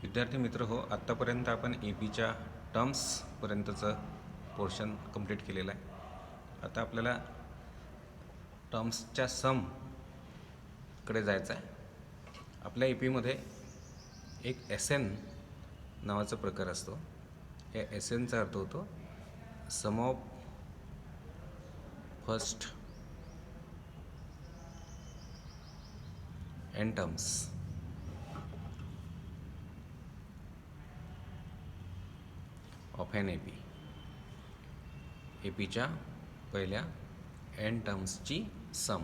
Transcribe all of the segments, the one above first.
विद्यार्थी मित्र हो, आत्तापर्यंत आपण ए पीच्या टर्म्सपर्यंतचं पोर्शन कंप्लीट केलेलं आहे. आता आपल्याला टर्म्सच्या समकडे जायचं आहे. आपल्या ए पीमध्ये एक एस एन नावाचा प्रकार असतो. या एस एनचा अर्थ होतो sum of first n terms of an A पीच्या पहिल्या एन टर्म्सची सम.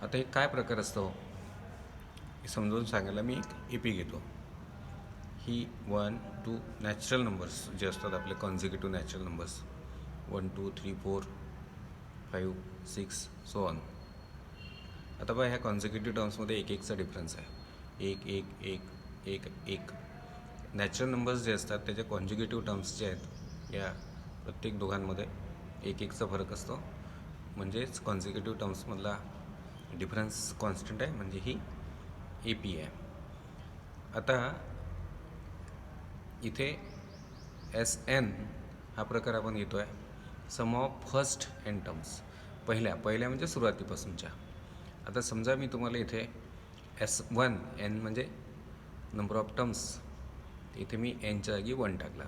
आता हे काय प्रकार असतो हे समजून सांगायला मी एक ए पी घेतो. ही 1, 2 नॅचरल नंबर्स जे असतात आपले consecutive natural numbers 1, 2, 3, 4, 5, 6 so on. आता बघा ह्या कॉन्झिक्युटिव्ह टर्म्समध्ये एक एकचा डिफरन्स आहे. एक एक एक एक एक. नॅचरल नंबर्स जे असतात त्याच्या कॉन्झिक्युटिव्ह टर्म्स जे आहेत या प्रत्येक दोघांमध्ये एक एकचा फरक असतो. म्हणजेच कॉन्झिक्युटिव्ह टर्म्समधला डिफरन्स कॉन्स्टंट आहे, म्हणजे ही ए पी आहे. आता इथे एस एन हा प्रकार आपण घेतो आहे सम ऑफ फर्स्ट एन टर्म्स, पहिल्या म्हणजे सुरुवातीपासूनच्या. आता समजा मी तुम्हाला इथे S1 एन म्हणजे नंबर ऑफ टर्म्स, इथे मी एनच्या जागी 1 टाकला,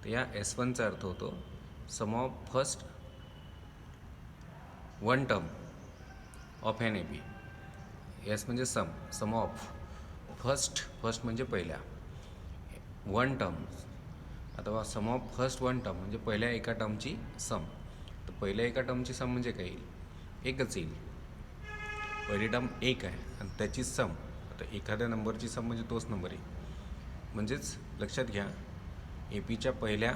तर या S1चा अर्थ होतो sum of first 1 term of an A P. S म्हणजे सम ऑफ फर्स्ट म्हणजे पहिल्या 1 टर्म, अथवा सम ऑफ फर्स्ट 1 टर्म म्हणजे पहिल्या एका टर्मची सम. तर पहिल्या एका टर्मची सम म्हणजे काय येईल? एकच येईल. पहिली टर्म एक आहे आणि त्याची सम. आता एखाद्या नंबरची सम म्हणजे तोच नंबर आहे. म्हणजेच लक्षात घ्या, ए पीच्या पहिल्या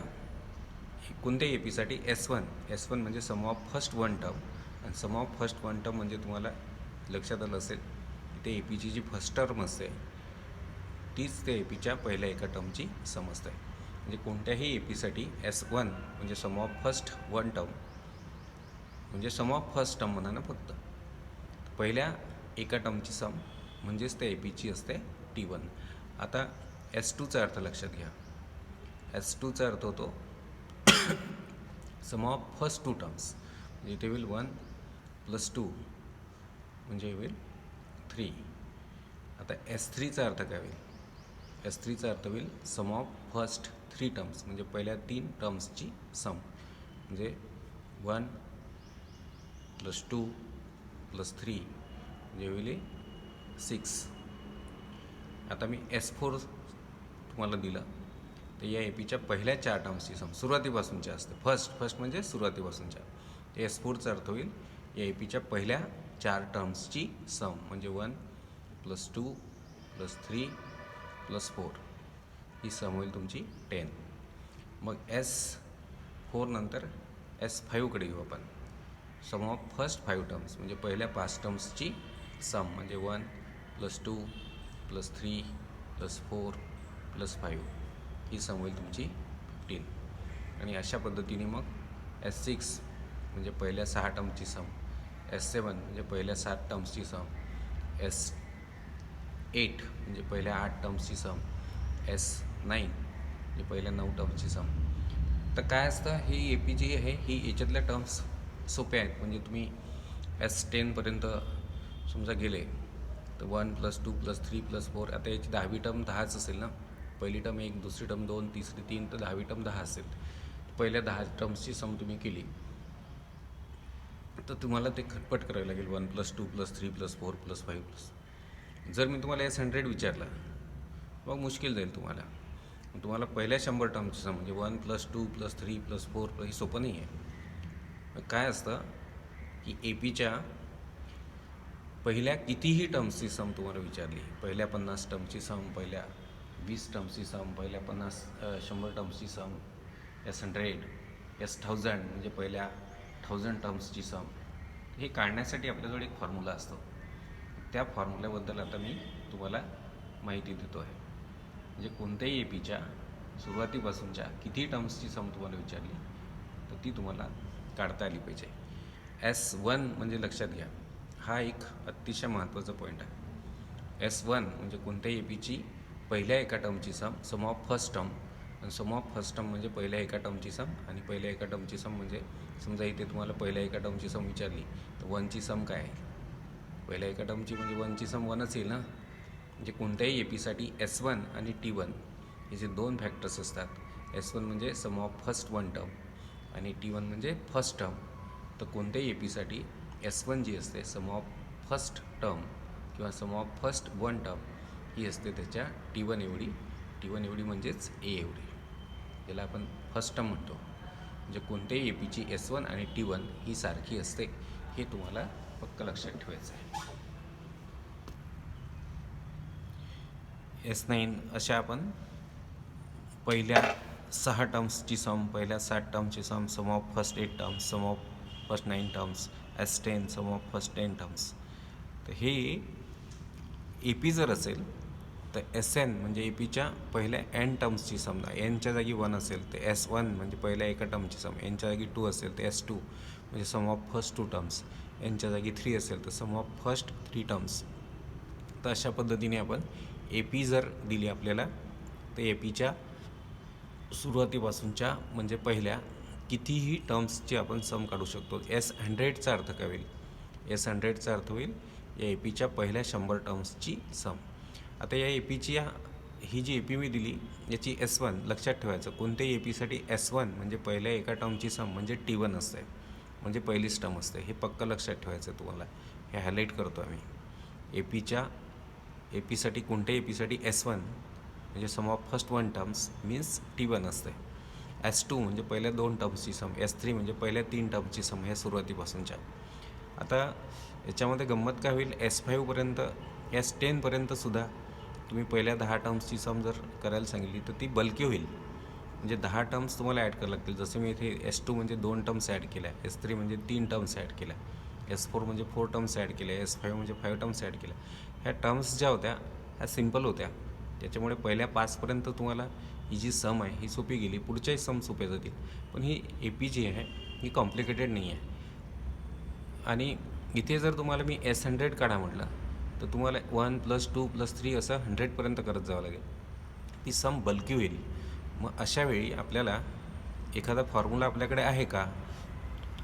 कोणत्याही ए पीसाठी S1 म्हणजे सम ऑफ फर्स्ट 1 टर्म, आणि सम ऑफ फर्स्ट 1 टर्म म्हणजे तुम्हाला लक्षात आलं असेल की ते ए पीची जी फर्स्ट टर्म असते तीच ते ए पीच्या पहिल्या एका टर्मची सम असते. म्हणजे कोणत्याही ए पीसाठी S1 म्हणजे सम ऑफ फर्स्ट 1 टर्म म्हणजे सम ऑफ फर्स्ट टर्म म्हणा ना फक्त, पहिल्या एका टर्मची सम म्हणजेच त्या ए पीची असते T1. आता S2चा अर्थ लक्षात घ्या. S2चा अर्थ होतो सम ऑफ फर्स्ट 2 टर्म्स, म्हणजे इथे होईल 1 + 2 म्हणजे होईल 3. आता S3चा अर्थ काय होईल? S3चा अर्थ होईल सम ऑफ फर्स्ट 3 टर्म्स म्हणजे पहिल्या 3 टर्म्सची सम, म्हणजे 1 + 2 + 3 म्हणजे होईल 6. आता मी S4 तुम्हाला दिलं, तर या ए पीच्या पहिल्या 4 टर्म्सची सम सुरुवातीपासूनच्या असते. फर्स्ट म्हणजे सुरुवातीपासूनच्या. ते S4चा अर्थ होईल या ए पीच्या पहिल्या 4 टर्म्सची सम, म्हणजे 1 + 2 + 3 + 4 ही सम होईल तुमची 10. मग S4 नंतर S5कडे घेऊ आपण. सम ऑफ फर्स्ट 5 टर्म्स म्हणजे पहिल्या 5 टर्म्सची सम, म्हणजे 1 + 2 + 3 + 4 + 5 ही सम होईल तुमची 15. आणि अशा पद्धतीने मग S6 म्हणजे पहिल्या 6 टर्मची सम, S7 म्हणजे पहिल्या 7 टर्म्सची सम, S8 म्हणजे पहिल्या 8 टर्म्सची सम, S9 म्हणजे पहिल्या 9 टर्म्सची सम. तर काय असतं, ही ए पी जी आहे ही याच्यातल्या टर्म्स सोप्या आहेत. म्हणजे तुम्ही S10 पर्यंत समजा गेले तर 1 + 2 + 3 + 4. आता याची 10वी टर्म 10च असेल ना. पहिली टर्म 1, दुसरी टर्म 2, तिसरी 3, तर 10वी टर्म 10 असेल. पहिल्या 10 टर्म्सची सम तुम्ही केली तर तुम्हाला ते खटपट करावी लागेल 1 + 2 + 3 + 4 + 5 जर मी तुम्हाला S100 विचारलं मग मुश्किल जाईल तुम्हाला. तुम्हाला पहिल्या 100 टर्मची सम म्हणजे 1 + 2 + 3 + 4 हे सोपं नाही आहे. काय असतं की ए पीच्या पहिल्या कितीही टर्म्सची सम तुम्हाला विचारली, पहिल्या 50 टर्मची सम, पहिल्या 20 टर्म्सची सम, पहिल्या 100 टर्म्सची सम, S100, S1000 म्हणजे पहिल्या 1000 टर्म्सची सम, हे काढण्यासाठी आपल्याजवळ एक फॉर्म्युला असतो. त्या फॉर्म्युल्याबद्दल आता मी तुम्हाला माहिती देतो आहे. म्हणजे कोणत्याही ए पीच्या सुरुवातीपासूनच्या किती टर्म्सची सम तुम्हाला विचारली तर ती तुम्हाला काढता आली पाहिजे. S1 म्हणजे लक्षात घ्या, हा एक अतिशय महत्त्वाचा पॉईंट आहे. S1 म्हणजे कोणत्याही ए पीची पहिल्या एका टर्मची सम ऑफ फर्स्ट टर्म, आणि सम ऑफ फर्स्ट टर्म म्हणजे पहिल्या एका टर्मची सम, आणि पहिल्या एका टर्मची सम म्हणजे समजा इथे तुम्हाला पहिल्या एका टर्मची सम विचारली तर वनची सम काय आहे? पहिल्या एका टर्मची म्हणजे वनची सम वनच येईल ना. म्हणजे कोणत्याही एपीसाठी S1 आणि T1 हे जे दोन फॅक्टर्स असतात, S1 म्हणजे sum of first one term आणि T1 म्हणजे फर्स्ट टर्म, तर कोणत्याही एपीसाठी S1 जी असते सम ऑफ फर्स्ट टर्म किंवा सम ऑफ फर्स्ट वन टर्म ही असते त्याच्या T1 एवढी, T1 एवढी म्हणजेच A एवढी, याला आपण फर्स्ट टर्म म्हणतो. म्हणजे कोणत्याही एपीची S1 आणि T1 ही सारखी असते, हे तुम्हाला पक्क लक्षात ठेवायचं आहे. S9 अशा आपण पहिल्या 6 टर्म्सची सम, पहिल्या 7 टर्म्सची sum of first 8 terms, sum of first 9 terms, S10 sum of first 10 terms. तर हे AP जर असेल तर SN म्हणजे एपीच्या पहिल्या n टर्म्सची सम, nच्या जागी 1 असेल तर S1 म्हणजे पहिल्या एका टर्मची सम, nच्या जागी 2 असेल तर S2 म्हणजे सम ऑफ फर्स्ट 2 टर्म्स, nच्या जागी 3 असेल तर सम ऑफ फर्स्ट 3 टर्म्स. तर अशा पद्धतीने आपण AP जर दिली आपल्याला तर एपीच्या सुरुवातीपासूनच्या म्हणजे पहिल्या कितीही टर्म्सची आपण सम काढू शकतो. S100चा अर्थ काय होईल? S100चा अर्थ होईल या एपीच्या पहिल्या 100 टर्म्सची सम. आता या एपीची ही जी एपी मी दिली याची S1 लक्षात ठेवायचं, कोणत्याही एपीसाठी S1 म्हणजे पहिल्या एका टर्मची सम म्हणजे T1 असते, म्हणजे पहिलीच टर्म असते. हे पक्क लक्षात ठेवायचं तुम्हाला, हे हायलाईट करतो आम्ही. एपीसाठी कोणत्याही एपीसाठी S1 म्हणजे sum of first one terms means T1 असते. S2 म्हणजे पहिल्या 2 टर्म्सची सम, S3 म्हणजे पहिल्या 3 टर्म्सची सम, ह्या सुरुवातीपासूनच्या. आता याच्यामध्ये गंमत काय होईल, S5पर्यंत S10पर्यंतसुद्धा तुम्ही पहिल्या 10 टर्म्सची सम जर करायला सांगितली तर ती बल्की होईल. म्हणजे 10 टर्म्स तुम्हाला ॲड करायला लागतील. जसे मी इथे S2 म्हणजे 2 टर्म्स ॲड केल्या, S3 म्हणजे 3 टर्म्स ॲड केल्या, S4 म्हणजे 4 टर्म्स ॲड केल्या, S5 म्हणजे 5 टर्म्स ॲड केल्या. ह्या टर्म्स ज्या होत्या ह्या सिम्पल होत्या, त्याच्यामुळे पहिल्या 5पर्यंत तुम्हाला ही जी सम आहे ही सोपी गेली, पुढच्याही सम सोप्या जातील. पण ही एपी जी आहे ही कॉम्प्लिकेटेड नाही आहे. आणि इथे जर तुम्हाला मी S100 काढा म्हटलं तर तुम्हाला 1 + 2 + 3 असं 100पर्यंत करत जावं लागेल, ती सम बल्की होईल. मग अशावेळी आपल्याला एखादा फॉर्म्युला आपल्याकडे आहे का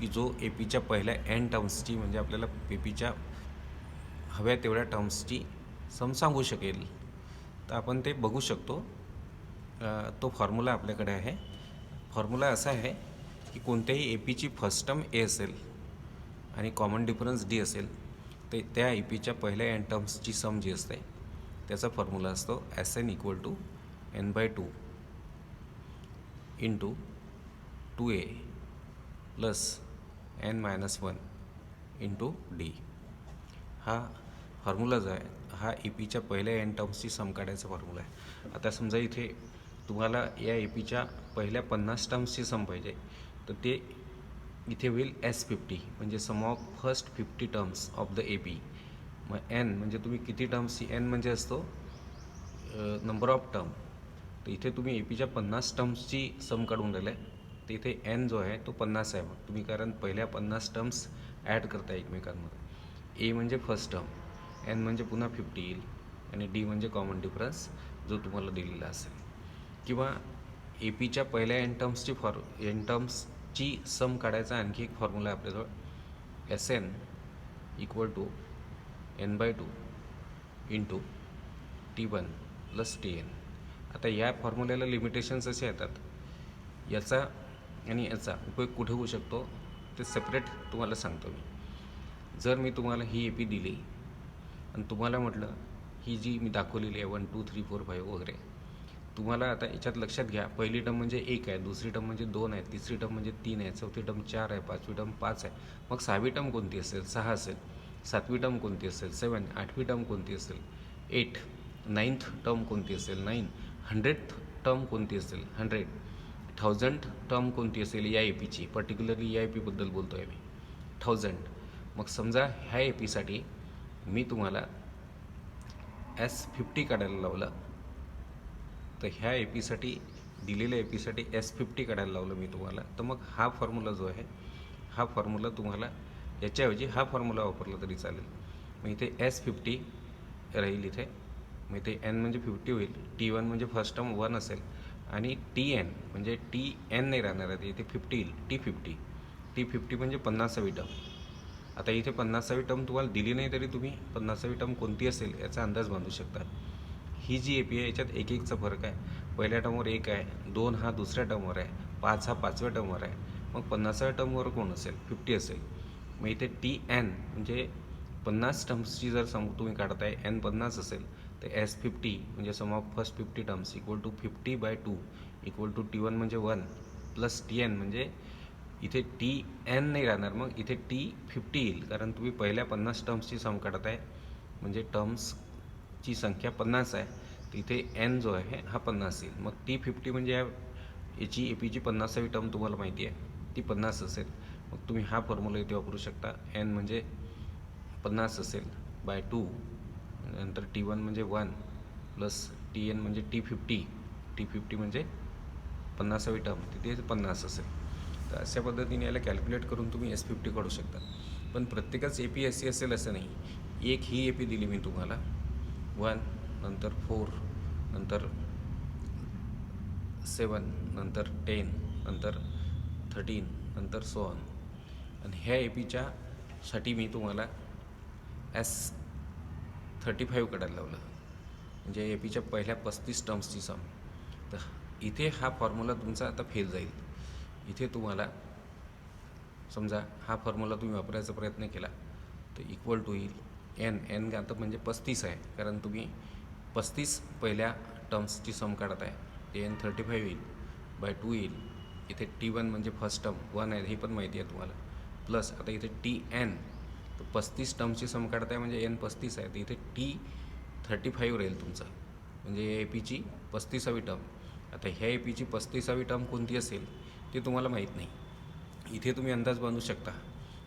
की जो एपीच्या पहिल्या n टर्म्सची म्हणजे आपल्याला एपीच्या हव्या तेवढ्या टर्म्सची सम सांगू शकेल? तर आपण ते बघू शकतो. तो फॉर्म्युला आपल्याकडे आहे. फॉर्म्युला असा आहे की कोणत्याही एपीची फर्स्ट टर्म A असेल आणि कॉमन डिफरन्स D असेल तर त्या एपीच्या पहिल्या n टर्म्सची सम जी असते त्याचा फॉर्म्युला असतो Sn = n/2 × 2a + n-1 × D. हा फॉर्म्युला जो आहे हा एपीच्या पहिल्या n टर्म्सची सम काढायचा फॉर्म्युला आहे. आता समजा इथे तुम्हाला या एपीच्या पहिल्या 50 टर्म्सची सम पाहिजे तर ते इथे होईल S50 म्हणजे sum of first 50 terms of the AP. मग n म्हणजे तुम्ही किती टर्म्सची, n म्हणजे असतो नंबर ऑफ टर्म, तर इथे तुम्ही एपीच्या 50 टर्म्सची सम काढून राहिले तर इथे n जो आहे तो 50 आहे. मग तुम्ही कारण पहिल्या 50 टर्म्स ॲड करता एकमेकांमध्ये. A म्हणजे फर्स्ट टर्म, n म्हणजे पुन्हा 50 येईल आणि D म्हणजे कॉमन डिफरन्स जो तुम्हाला दिलेला असेल. किंवा एपीच्या पहिल्या n टर्म्सची सम काढायचा आणखी एक फॉर्म्युला आहे आपल्याजवळ, Sn = n/2 × T1 + Tn. आता या फॉर्म्युल्याला लिमिटेशन्स असे येतात, याचा आणि याचा उपयोग कुठे होऊ शकतो ते सेपरेट तुम्हाला सांगतो मी. जर मी तुम्हाला ही एपी दिली आणि तुम्हाला म्हटलं ही जी मी दाखवलेली आहे 1 2 3 4 5 वगैरे, तुम्हाला आता याच्यात लक्षात घ्या, पहिली टर्म म्हणजे 1 आहे, दुसरी टर्म म्हणजे 2 आहे, तिसरी टर्म म्हणजे 3 आहे, चौथी टर्म 4 आहे, पाचवी टर्म 5 आहे. मग 6वी टर्म कोणती असेल? 6 असेल. 7वी टर्म कोणती असेल? 7. 8वी टर्म कोणती असेल? 8. 9th टर्म कोणती असेल? 9. 100th टर्म कोणती असेल? 100. 1000th टर्म कोणती असेल या एपीची? पर्टिक्युलरली या एपीबद्दल बोलतो आहे मी, 1000. मग समजा ह्या एपीसाठी मी तुम्हाला S50 काढायला लावलं, तर ह्या एपीसाठी दिलेल्या एपीसाठी S50 काढायला लावलं मी तुम्हाला, तर मग हा फॉर्म्युला जो आहे हा फॉर्म्युला तुम्हाला याच्याऐवजी हा फॉर्म्युला वापरला तरी चालेल. मग इथे S50 राहील इथे, मग इथे n म्हणजे 50 होईल. T1 म्हणजे फर्स्ट टर्म 1 असेल आणि Tn म्हणजे Tn नाही राहणार आहे, इथे 50 येईल. T50 म्हणजे 50वी टर्म. आता इथे 50वी टर्म तुम्हाला दिली नाही तरी तुम्ही 50वी टर्म कोणती असेल याचा अंदाज बांधू शकता. ही जी AP आहे याच्यात एक एकचा फरक आहे. पहिल्या टर्मवर 1 आहे, 2 हा दुसऱ्या टर्मवर आहे, 5 हा 5व्या टर्मवर आहे. मग 50व्या टर्मवर कोण असेल? 50 असेल. मग इथे Tn म्हणजे 50 टर्म्सची जर तुम्ही काढताय, n 50 असेल तर S50 म्हणजे sum of first 50 terms equal to 50/2 equal to T1 म्हणजे 1 प्लस Tn म्हणजे इथे Tn नाही राहणार, मग इथे T50 येईल, कारण तुम्ही पहिल्या 50 टर्म्सची सम काढत आहे म्हणजे टर्म्सची संख्या 50 आहे, तर इथे n जो आहे हा 50 येईल. मग T50 म्हणजे याची APची 50वी टर्म तुम्हाला माहिती आहे, ती 50 असेल. मग तुम्ही हा फॉर्म्युला इथे वापरू शकता. n म्हणजे 50 असेल बाय 2, नंतर T1 म्हणजे 1 प्लस Tn म्हणजे T50 म्हणजे 50वी टर्म, तिथे 50 असेल. तर अशा पद्धतीने याला कॅल्क्युलेट करून तुम्ही S50 काढू शकता. पण प्रत्येकच AP अशी असेल असं नाही. एक ही AP दिली मी तुम्हाला 1, नंतर 4, नंतर 7, नंतर 10, नंतर 13, नंतर सो ऑन. आणि ह्या APच्या साठी मी तुम्हाला S35 काढायला लावलं, म्हणजे APच्या पहिल्या 35 टर्म्सची सम. तर इथे हा फॉर्म्युला तुमचा आता फेल जाईल. इथे तुम्हाला समजा हा फॉर्म्युला तुम्ही वापरायचा प्रयत्न केला तर इक्वल टू येईल n आता म्हणजे 35 आहे, कारण तुम्ही 35 पहिल्या टर्म्सची सम काढत आहे, ते n35 येईल बाय 2 येईल. इथे T1 म्हणजे फर्स्ट टर्म 1 आहे, हे पण माहिती आहे तुम्हाला, प्लस आता इथे Tn, तर 35 टर्मची सम काढताय म्हणजे n 35 आहे, तर इथे T35 राहील तुमचा, म्हणजे या APची 35वी टर्म. आता ह्या APची 35वी टर्म कोणती असेल ते तुम्हाला माहीत नाही. इथे तुम्ही अंदाज बांधू शकता,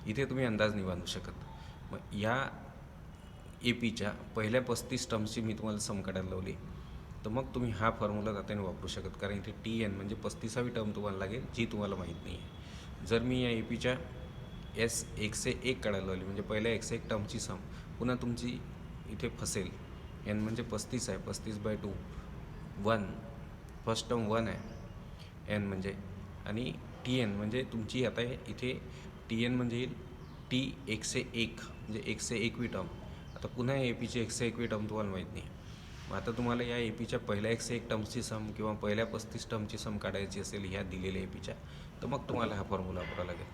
इथे तुम्ही अंदाज नाही बांधू शकत. मग या APच्या पहिल्या 35 टर्म्सची मी तुम्हाला सम काढायला लावली, तर मग तुम्ही हा फॉर्म्युला जाता नाही वापरू शकत, कारण इथे Tn म्हणजे 35वी टर्म तुम्हाला लागेल, जी तुम्हाला माहीत नाही आहे. जर मी या APच्या S101 काढायला लावली, म्हणजे पहिल्या 101 टर्मची सम, पुन्हा तुमची इथे फसेल. n म्हणजे 35 आहे, 35/2, 1 फर्स्ट टर्म 1 आहे n म्हणजे, आणि Tn म्हणजे तुमची आता इथे Tn म्हणजे येईल T101 म्हणजे 101वी टर्म. आता पुन्हा APची 101वी टर्म तुम्हाला माहीत नाही. मग आता तुम्हाला या APच्या पहिल्या 101 टर्मची सम किंवा पहिल्या 35 टर्मची सम काढायची असेल ह्या दिलेल्या APच्या, तर मग तुम्हाला हा फॉर्म्युला वापरावा लागेल,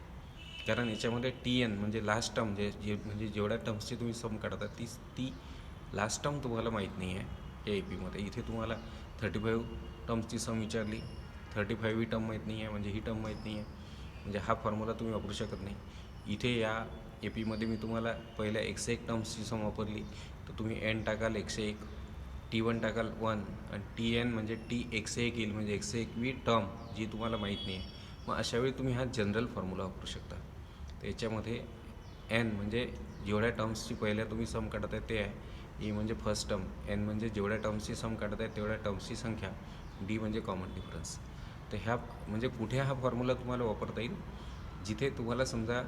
कारण याच्यामध्ये Tn म्हणजे लास्ट टर्म म्हणजे जेवढ्या टर्म्सची तुम्ही सम काढता ती लास्ट टर्म तुम्हाला माहीत नाही आहे या APमध्ये. इथे तुम्हाला 35 टर्म्सची सम विचारली, 35वी टर्म माहीत नाही आहे, म्हणजे ही टर्म माहीत नाही आहे, म्हणजे हा फॉर्म्युला तुम्ही वापरू शकत नाही. इथे या APमध्ये मी तुम्हाला पहिल्या 101 टर्म्सची सम वापरली, तर तुम्ही n टाकाल 101, T1 टाकाल 1 आणि Tn म्हणजे T101 येईल, म्हणजे 101वी टर्म जी तुम्हाला माहीत नाही आहे. मग अशावेळी तुम्ही हा जनरल फॉर्म्युला वापरू शकता. तर याच्यामध्ये n म्हणजे जेवढ्या टर्म्सची पहिल्या तुम्ही सम काढत आहे ते आहे, e म्हणजे फर्स्ट टर्म, n म्हणजे जेवढ्या टर्म्सची सम काढत आहे तेवढ्या टर्म्सची संख्या, d म्हणजे कॉमन डिफरन्स. तर ह्या म्हणजे कुठे हा फॉर्म्युला तुम्हाला वापरता येईल, जिथे तुम्हाला समजा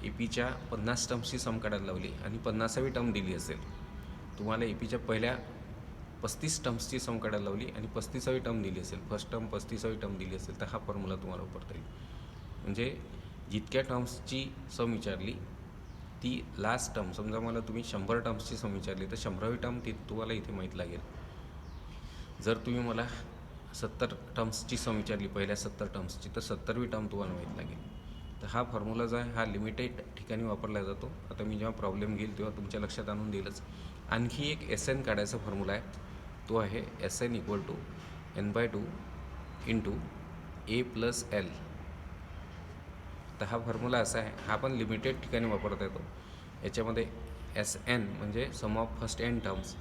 APच्या 50 टर्म्सची सम काढायला लावली आणि 50वी टर्म दिली असेल, तुम्हाला APच्या पहिल्या 35 टर्म्सची सम काढायला लावली आणि 35वी टर्म दिली असेल, फर्स्ट टर्म 35वी टर्म दिली असेल, तर हा फॉर्म्युला तुम्हाला वापरता येईल. म्हणजे जितक्या टर्म्सची सम विचारली ती लास्ट टर्म, समजा मला तुम्ही 100 टर्म्सची सम विचारली तर 100वी टर्म ती तुम्हाला इथे माहीत लागेल. जर तुम्ही मला 70 टर्म्सची सम विचारली पहिल्या 70 टर्म्सची, तर 70वी टर्म तुम्हाला माहीत लागेल. तर हा फॉर्म्युला जो आहे हा लिमिटेड ठिकाणी वापरला जातो. आता मी जेव्हा प्रॉब्लेम घेईल तेव्हा तुमच्या लक्षात आणून देईलच. आणखी एक SN काढायचा फॉर्म्युला आहे, तो आहे SN equal to n/2 into A+L. तर हा फॉर्म्युला असा आहे, हा पण लिमिटेड ठिकाणी वापरता येतो. याच्यामध्ये SN म्हणजे sum of first n terms,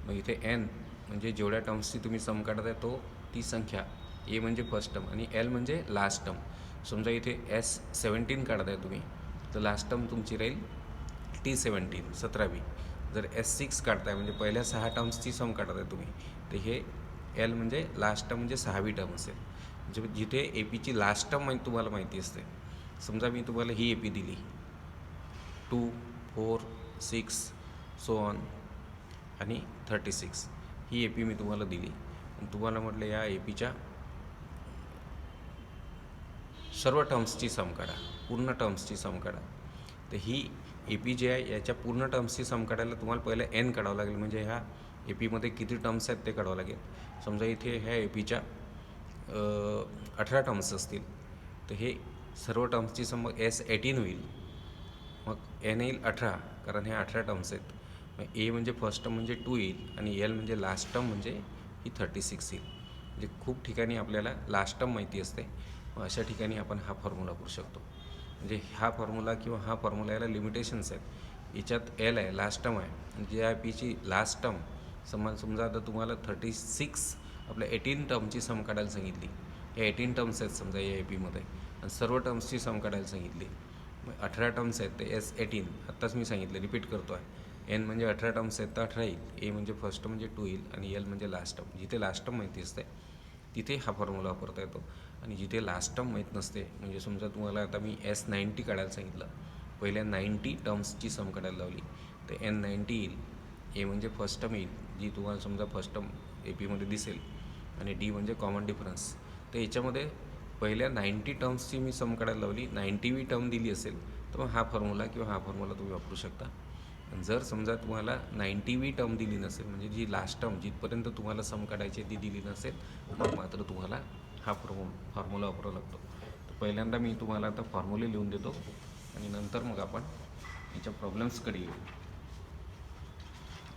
मग इथे n म्हणजे जेवढ्या टर्म्सची तुम्ही सम काढत आहे तो ती संख्या, A म्हणजे फर्स्ट टर्म आणि L म्हणजे लास्ट टर्म. समजा इथे S17 काढत आहे तुम्ही, तर लास्ट टर्म तुमची राहील T17 17वी. जर S6 काढताय म्हणजे पहिल्या 6 टर्म्सची सम काढत आहे तुम्ही, तर हे L म्हणजे लास्ट टर्म म्हणजे 6वी टर्म असेल. जिथे APची लास्ट टर्म तुम्हाला माहिती असते, समजा मी तुम्हाला ही AP दिली 2, 4, 6 सो ऑन आणि 36, ही ए पी मी तुम्हाला दिली आणि तुम्हाला म्हटलं या ए पीच्या सर्व टर्म्सची सम काढा, पूर्ण टर्म्सची सम काढा. तर ही ए पी जी आहे याच्या पूर्ण टर्म्सची सम काढायला तुम्हाला पहिलं एन काढावं लागेल, म्हणजे ह्या ए पीमध्ये किती टर्म्स आहेत ते काढावं लागेल. समजा इथे ह्या ए पीच्या 18 टर्म्स असतील, तर हे सर्व टर्म्सची सम S18 होईल. मग एन येईल 18, कारण ह्या 18 टर्म्स आहेत. मग ए म्हणजे फर्स्ट टर्म म्हणजे 2 येईल आणि एल म्हणजे लास्ट टर्म म्हणजे ही 36 येईल. म्हणजे खूप ठिकाणी आपल्याला लास्ट टर्म माहिती असते, मग अशा ठिकाणी आपण हा फॉर्म्युला करू शकतो. म्हणजे हा फॉर्म्युला किंवा हा फॉर्म्युला याला लिमिटेशन्स आहेत. याच्यात एल आहे, लास्ट टर्म आहे, जे आय पीची लास्ट टर्म समजा आता तुम्हाला 36 आपल्या 18 टर्मची सम काढायला सांगितली. या 18 टर्म्स आहेत समजा या ए पीमध्ये आणि सर्व टर्म्सची सम काढायला सांगितली. मग 18 टर्म्स आहेत ते S18, आत्ताच मी सांगितलं, रिपीट करतो आहे. एन म्हणजे 18 टर्म्स आहेत तर 18 येईल, ए म्हणजे फर्स्ट म्हणजे 2 येईल आणि एल म्हणजे लास्ट टर्म. जिथे लास्ट टर्म माहिती असते तिथे हा फॉर्म्युला वापरता येतो आणि जिथे लास्ट टर्म माहीत नसते, म्हणजे समजा तुम्हाला आता मी S90 काढायला सांगितलं, पहिल्या 90 टर्म्सची सम काढायला लावली तर N90 येईल. ए म्हणजे फर्स्ट टर्म येईल, जी तुम्हाला समजा फर्स्ट टर्म ए पीमध्ये दिसेल, आणि डी म्हणजे कॉमन डिफरन्स. तर याच्यामध्ये पहिल्या 90 टर्म्सची मी सम काढायला लावली, 90वी टर्म दिली असेल तर मग हा फॉर्म्युला किंवा हा फॉर्म्युला तुम्ही वापरू शकता. जर समजा तुम्हाला 90वी टर्म दिली नसेल, म्हणजे जी लास्ट टर्म जिथपर्यंत तुम्हाला सम काढायची ती दिली नसेल, मग मात्र तुम्हाला हा फॉर्म्युला वापरावा लागतो. तर पहिल्यांदा मी तुम्हाला आता फॉर्म्युले लिहून देतो आणि नंतर मग आपण याच्या प्रॉब्लेम्सकडे येऊ.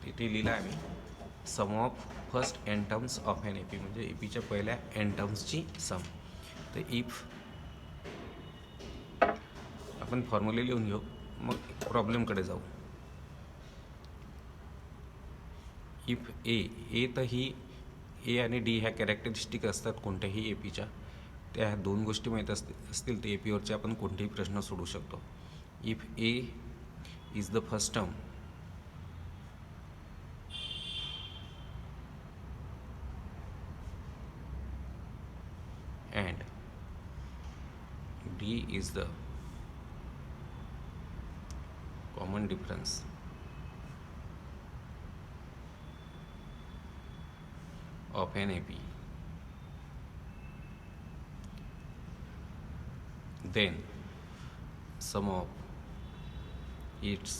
इथे लिहिलं आहे मी sum of first n terms of an A P, म्हणजे ए पीच्या पहिल्या एन टर्म्सची सम. तर इफ आपण फॉर्म्युले लिहून घेऊ, मग प्रॉब्लेमकडे जाऊ. इफ ए तर ही ए आणि डी ह्या कॅरेक्टरिस्टिक असतात कोणत्याही ए पीच्या. त्या दोन गोष्टी माहीत असतील तर ए पीवरचे आपण कोणतेही प्रश्न सोडू शकतो. If A is the first term and D is the common difference of an AP, then sum of its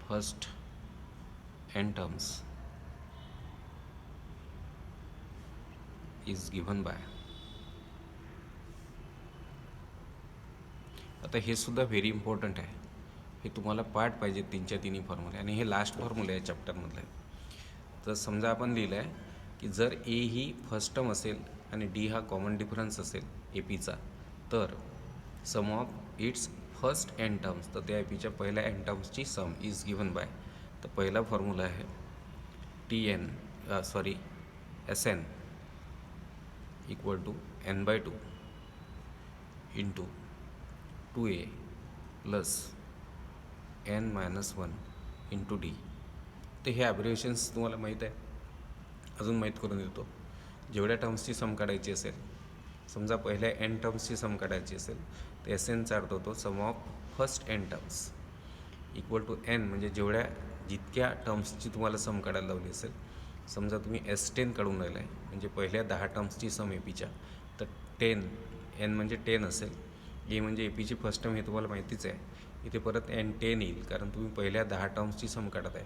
first n terms is given by. आता हे सुद्धा व्हेरी इम्पॉर्टंट आहे, हे तुम्हाला पाठ पाहिजे 3च्या 3 फॉर्म्युले, आणि हे लास्ट फॉर्म्युले आहे चॅप्टरमधलं आहे. तर समजा आपण लिहिलं आहे की जर ए ही फर्स्ट टर्म असेल आणि डी हा कॉमन डिफरन्स असेल ए पीचा, तर sum of its first n terms, तर त्या ए पीच्या पहिल्या एन टर्म्सची सम इज गिवन बाय. तर पहिला फॉर्म्युला आहे SN equal to N/2 into 2A plus N-1 into D. तर हे ॲब्रिव्हिएशन्स तुम्हाला माहीत आहे, अजून माहीत करून देतो. जेवढ्या टर्म्सची सम काढायची असेल, समजा पहिल्या एन टर्म्सची सम काढायची असेल तर SNचा अर्थ होतो sum of first n terms equal to n, म्हणजे जितक्या टर्म्सची तुम्हाला सम काढायला लावली असेल. समजा तुम्ही S10 काढून राहिला आहे, म्हणजे पहिल्या 10 टर्म्सची सम ए पीच्या, तर 10 एन म्हणजे 10 असेल. ए म्हणजे ए पीची फर्स्ट टर्म हे तुम्हाला माहितीच आहे. इथे परत N10 येईल, कारण तुम्ही पहिल्या 10 टर्म्सची सम काढत आहे.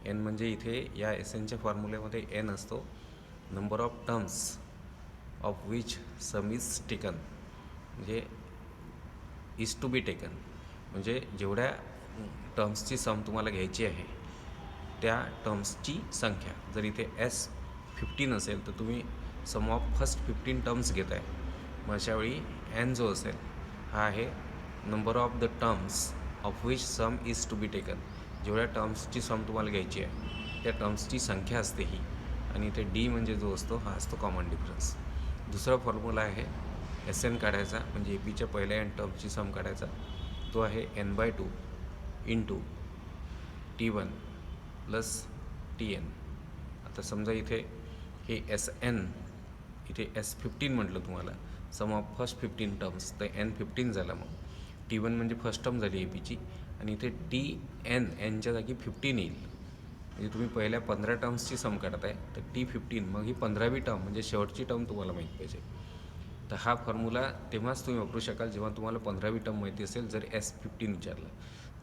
एन म्हणजे इथे या SNच्या फॉर्म्युल्यामध्ये एन असतो number of terms of which sum is taken, म्हणजे इज टू बी टेकन, म्हणजे जेवढ्या टर्म्सची सम तुम्हाला घ्यायची आहे त्या टर्म्सची संख्या. जर इथे S15 असेल तर तुम्ही सम ऑफ फर्स्ट 15 टर्म्स घेत आहे. मग अशावेळी एन जो असेल हा आहे number of the terms of which sum is to be taken, जेवढ्या टर्म्सची सम तुम्हाला घ्यायची आहे त्या टर्म्सची संख्या असते ही. आणि इथे डी म्हणजे जो असतो हा असतो कॉमन डिफरन्स. दुसरा फॉर्म्युला आहे SN काढायचा, म्हणजे ए पीच्या पहिल्या एन टर्म्सची सम काढायचा, तो आहे N/2 into T1 plus TN. आता समजा इथे हे SN, इथे S15 म्हटलं तुम्हाला, सम ऑफ फर्स्ट 15 टर्म्स, तर N15 झाला. मग T1 म्हणजे फर्स्ट टर्म झाली ए पीची आणि इथे एनच्या जागी 15 येईल. म्हणजे तुम्ही पहिल्या 15 टर्म्सची सम काढताय तर T15, मग ही 15वी टर्म म्हणजे शेवटची टर्म तुम्हाला माहीत पाहिजे. तर हा फॉर्म्युला तेव्हाच तुम्ही वापरू शकाल जेव्हा तुम्हाला 15वी टर्म माहिती असेल. जर S15 विचारलं,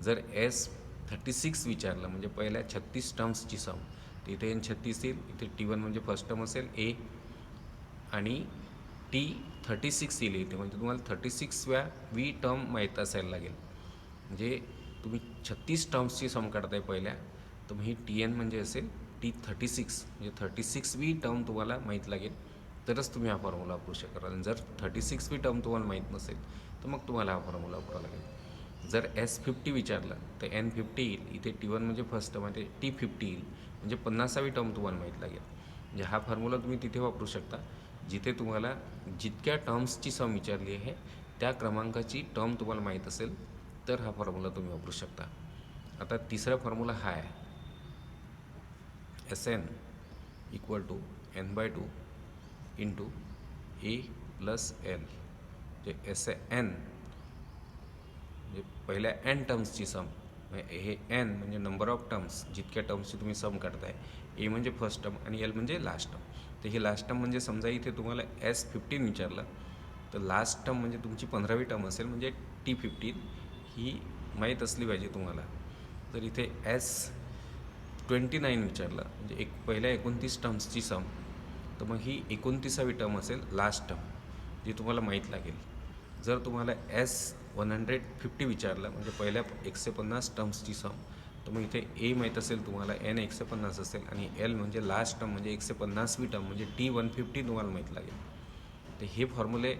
जर S36 विचारलं म्हणजे पहिल्या 36 टर्म्सची सम, तर इथे N36 येईल. इथे T1 म्हणजे फर्स्ट टर्म असेल ए, आणि T36 येईल इथे. म्हणजे तुम्हाला 36वी टर्म माहीत असायला लागेल. म्हणजे तुम्ही 36 टर्म्सची सम काढताय पहिल्या, तर मग ही TN म्हणजे असेल T36, म्हणजे 36वी टर्म तुम्हाला माहीत लागेल, तरच तुम्ही हा फॉर्म्युला वापरू शकाल. आणि जर 36वी टर्म तुम्हाला माहीत नसेल तर मग तुम्हाला हा फॉर्म्युला वापरावा लागेल. जर S50 विचारलं तर N50 येईल. इथे T1 म्हणजे फर्स्ट टर्म आहे, T50 येईल. म्हणजे 50वी टर्म तुम्हाला माहीत लागेल. म्हणजे हा फॉर्म्युला तुम्ही तिथे वापरू शकता जिथे तुम्हाला जितक्या टर्म्सची सम विचारली आहे त्या क्रमांकाची टर्म तुम्हाला माहीत असेल, तर हा फॉर्म्युला तुम्ही वापरू शकता. आता तिसरा फॉर्म्युला हा आहे, SN = N/2 into A + L. जे SN म्हणजे पहिल्या N टर्म्सची सम, हे N म्हणजे नंबर ऑफ टर्म्स, जितक्या टर्म्सची तुम्ही सम काढताय. ए म्हणजे फर्स्ट टर्म आणि L म्हणजे लास्ट टर्म. तर ही लास्ट टर्म म्हणजे समजा इथे तुम्हाला S15 विचारलं तर लास्ट टर्म म्हणजे तुमची 15वी टर्म असेल, म्हणजे T15 ही माहीत असली पाहिजे तुम्हाला. तर इथे S29 विचारलं म्हणजे पहिल्या 29 टर्म्सची सम, तर मग ही 29वी टर्म असेल लास्ट टर्म, जी तुम्हाला माहीत लागेल. जर तुम्हाला S150 विचारलं म्हणजे पहिल्या 150 टर्म्सची सम, तर मग इथे ए माहीत असेल तुम्हाला, N 150 असेल, आणि L म्हणजे लास्ट टर्म म्हणजे 150वी टर्म म्हणजे T150 तुम्हाला माहीत लागेल. तर हे फॉर्म्युले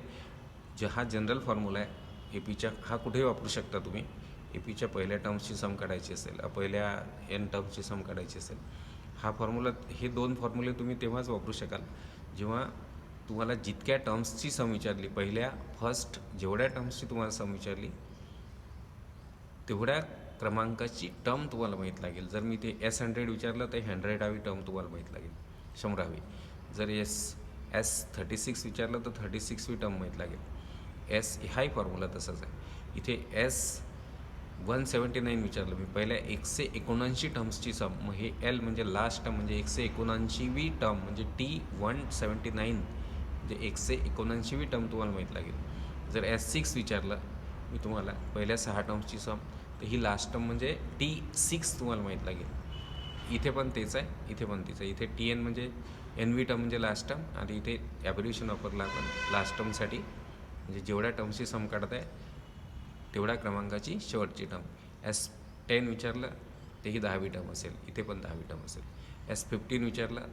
जे हा जनरल फॉर्म्युला आहे एपीच्या, हा कुठेही वापरू शकता तुम्ही. एपीच्या पहिल्या टर्म्सची सम काढायची असेल, पहिल्या N टर्म्सची सम काढायची असेल, हा फॉर्म्युला, हे दोन फॉर्म्युले तुम्ही तेव्हाच वापरू शकाल जेव्हा तुम्हाला जितक्या टर्म्सची सम विचारली, पहिल्या फर्स्ट जेवढ्या टर्म्सची तुम्हाला सम विचारली तेवढ्या क्रमांकाची टर्म तुम्हाला माहीत लागेल. जर मी ते S100 विचारलं तर 100वी टर्म तुम्हाला माहीत लागेल, 100वी. जर S36 विचारलं तर 36वी टर्म माहीत लागेल. हाही फॉर्म्युला तसाच आहे. इथे S179 विचारलं मी, पहिल्या 179 टर्म्सची सम, मग हे L म्हणजे लास्ट टर्म म्हणजे 179वी टर्म म्हणजे T179 म्हणजे 179वी टर्म तुम्हाला माहीत लागेल. जर S6 विचारलं मी तुम्हाला, पहिल्या 6 टर्म्सची सम, तर ही लास्ट टर्म म्हणजे T6 तुम्हाला माहीत लागेल. इथे पण तेच आहे, इथे पण तेच आहे. इथे TN म्हणजे NV टर्म म्हणजे लास्ट टर्म, आणि इथे ॲब्रिव्हिएशन वापरलं आपण लास्ट टर्मसाठी, म्हणजे जेवढ्या टर्म्सची सम काढत आहे तेवढ्या क्रमांकाची शेवटची टर्म. S10 विचारलं तर ही 10वी टर्म असेल, इथे पण 10वी टर्म असेल. S15 विचारलं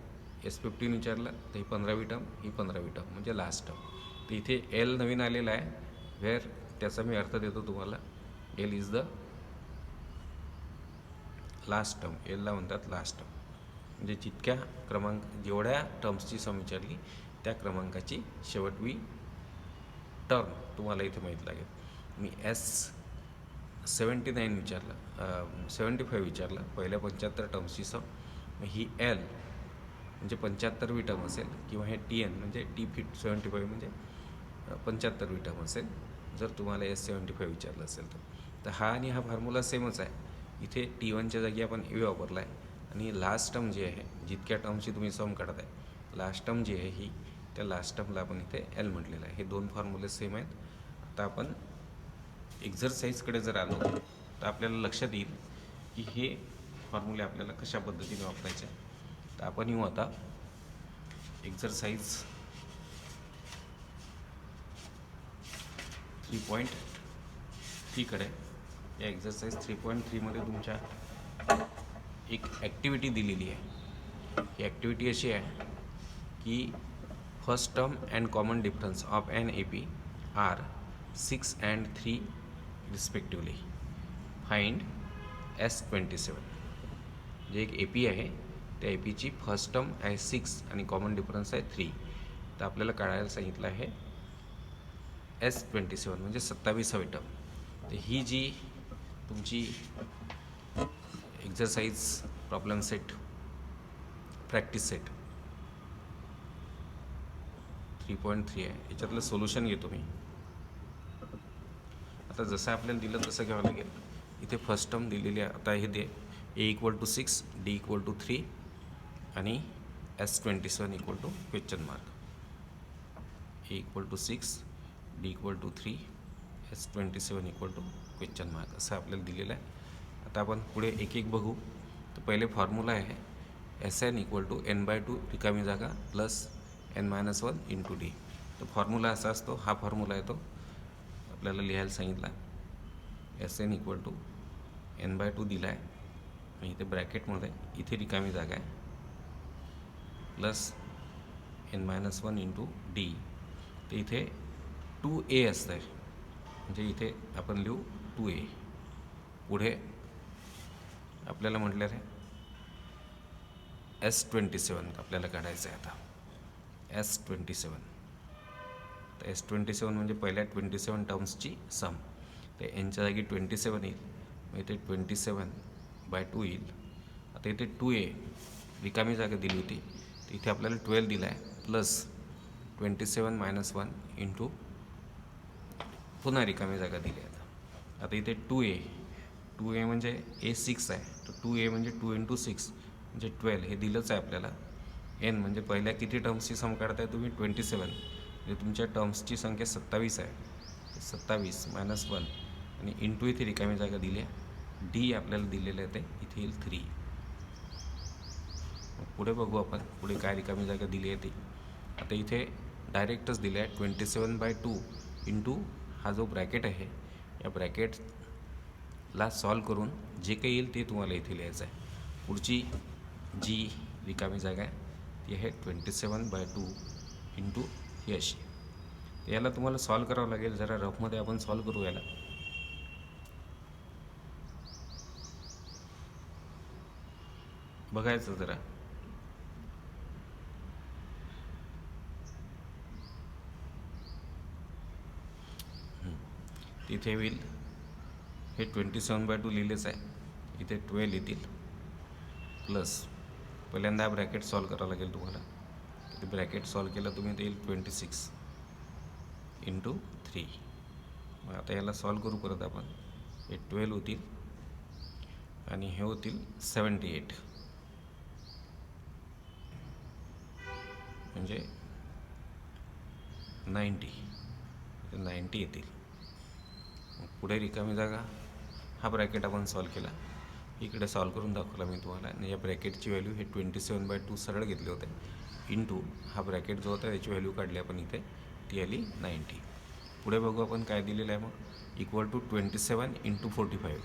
तर ही 15वी टर्म, ही 15वी टर्म म्हणजे लास्ट टर्म. तर इथे L नवीन आलेला आहे, वेअर त्याचा मी अर्थ देतो तुम्हाला. L is the last term, Lला म्हणतात लास्ट टर्म. म्हणजे जितक्या जेवढ्या टर्म्सची सम विचारली त्या क्रमांकाची शेवटवी टर्म तुम्हाला इथे माहीत लागेल. मी S79 विचारलं, 75 विचारलं, पहिल्या 75 टर्म्सची सम, ही L म्हणजे 75वी टर्म असेल, किंवा हे TN म्हणजे T75 म्हणजे 75वी टर्म असेल, जर तुम्हाला S75 विचारलं असेल तर. तर हा आणि हा फॉर्म्युला सेमच आहे. इथे T1च्या जागी आपण ए वापरला आहे, आणि लास्ट टर्म जी आहे, जितक्या टर्मची तुम्ही सम काढत आहे, लास्ट टर्म जी आहे ही, त्या लास्ट टर्मला आपण इथे L म्हटलेलं आहे. हे दोन फॉर्म्युले सेम आहेत. आता आपण एक्झरसाईजकडे जर आलो तर आपल्याला लक्षात येईल की हे फॉर्म्युले आपल्याला कशा पद्धतीने वापरायचे. तर आपण येऊ आता एक्झरसाईज 3.3 कडे. या एक्झरसाईज 3.3 तुमच्या एक ॲक्टिव्हिटी दिलेली आहे. ही ॲक्टिव्हिटी अशी आहे की first term and common difference of an AP are 6 and 3 respectively. Find S27. जे एक AP आहे त्या APची फर्स्ट टर्म आहे 6 आणि कॉमन डिफरन्स आहे 3. तर आपल्याला काढायला सांगितलं आहे S27 म्हणजे 27वी टर्म. तर ही जी तुमची exercise problem set, practice set 3.3 आहे, याच्यातलं सोल्युशन घेतो मी. आता जसं आपल्याला दिलं तसं घ्यावं लागेल. इथे फर्स्ट टर्म दिलेली आहे. आता हे दे A=6, D=3 आणि S27 question mark. A=6, D=3, S27 question mark असं आपल्याला दिलेलं आहे. आता आपण पुढे एक एक बघू. तर पहिले फॉर्म्युला आहे Sn=n/2 रिकामी जागा प्लस n-1 × d. तो फॉर्म्युला असा असतो, हा फॉर्म्युला आहे तो आपल्याला लिहायला सांगितला. Sn=n/2 दिला आहे आणि इथे ब्रॅकेटमध्ये इथे रिकामी जागा आहे प्लस n-1 × d. तर इथे 2a असतं आहे, म्हणजे इथे आपण लिहू 2a. पुढे आपल्याला म्हटलं आहे S27 आपल्याला काढायचं आहे. आता S27, तर S27 म्हणजे पहिल्या 27 टर्म्सची सम. तर यांच्या जागी 27 येईल, मग इथे 27/2 येईल. आता इथे 2a रिकामी जागा दिली होती, तर इथे आपल्याला 12 दिला आहे प्लस 27 - 1 × पुन्हा रिकामी जागा दिली आहे. आता इथे 2a म्हणजे A6 आहे, तर 2a म्हणजे 2 × 6 म्हणजे 12 हे दिलंच आहे आपल्याला. n म्हणजे पहिल्या किती टर्म्सची सम काढताय तुम्ही 27, म्हणजे तुमच्या टर्म्सची संख्या 27 आहे. 27 - 1 आणि इंटू इथे रिकामी जागा दिली आहे. d आपल्याला दिलेलं आहे, ते इथे येईल 3. पुढे बघू आपण पुढे काय रिकामी जागा दिली आहे ती. आता इथे डायरेक्टच दिले आहे 27/2 × हा जो ब्रॅकेट आहे, या ब्रॅकेटला सॉल्व करून जे काही येईल ते तुम्हाला इथे लिहायचं आहे. पुढची जी रिकामी जागा आहे ती आहे 27/2 × ही अशी. याला तुम्हाला सॉल्व करावं लागेल. जरा रफमध्ये आपण सॉल्व करू याला. बघायचं जरा. तिथे होईल हे 27/2 लिहिलेच आहे, इथे 12 येतील प्लस पहिल्यांदा ब्रॅकेट सॉल्व करावं लागेल तुम्हाला. ते ब्रॅकेट सॉल्व केलं तुम्ही ते येईल 26 × 3. मग आता याला सॉल्व करू परत आपण. हे 12 होतील आणि हे होतील 78, म्हणजे 90 येतील. पुढे रिकामी जागा हा ब्रॅकेट आपण सॉल्व केला, इकडे सॉल्व करून दाखवला मी तुम्हाला. आणि या ब्रॅकेटची व्हॅल्यू हे 27/2 सरळ घेतले होते इंटू हा ब्रॅकेट जो होता त्याची व्हॅल्यू काढली आपण इथे, ती आली 90. पुढे बघू आपण काय दिलेलं आहे. मग =27 × 45.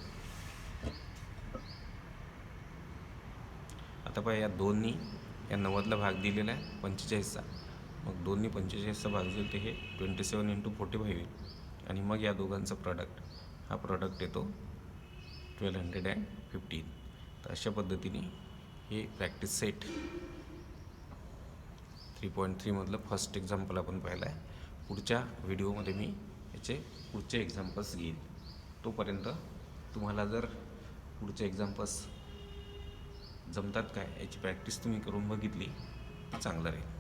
आता पहा या दोन्ही या 90ला भाग दिलेला आहे 45चा. मग दोन्ही 45चा भाग जो ते हे 27 × 45 होईल आणि मग या दोघांचं प्रॉडक्ट, हा प्रॉडक्ट येतो 1215. तर अशा पद्धतीने हे प्रॅक्टिस सेट 3.3 मधलं फर्स्ट एक्झाम्पल आपण पाहिलं आहे. पुढच्या व्हिडिओमध्ये मी याचे पुढचे एक्झाम्पल्स घेईन. तोपर्यंत तुम्हाला जर पुढचे एक्झाम्पल्स जमतात काय याची प्रॅक्टिस तुम्ही करून बघितली तर चांगलं राहील.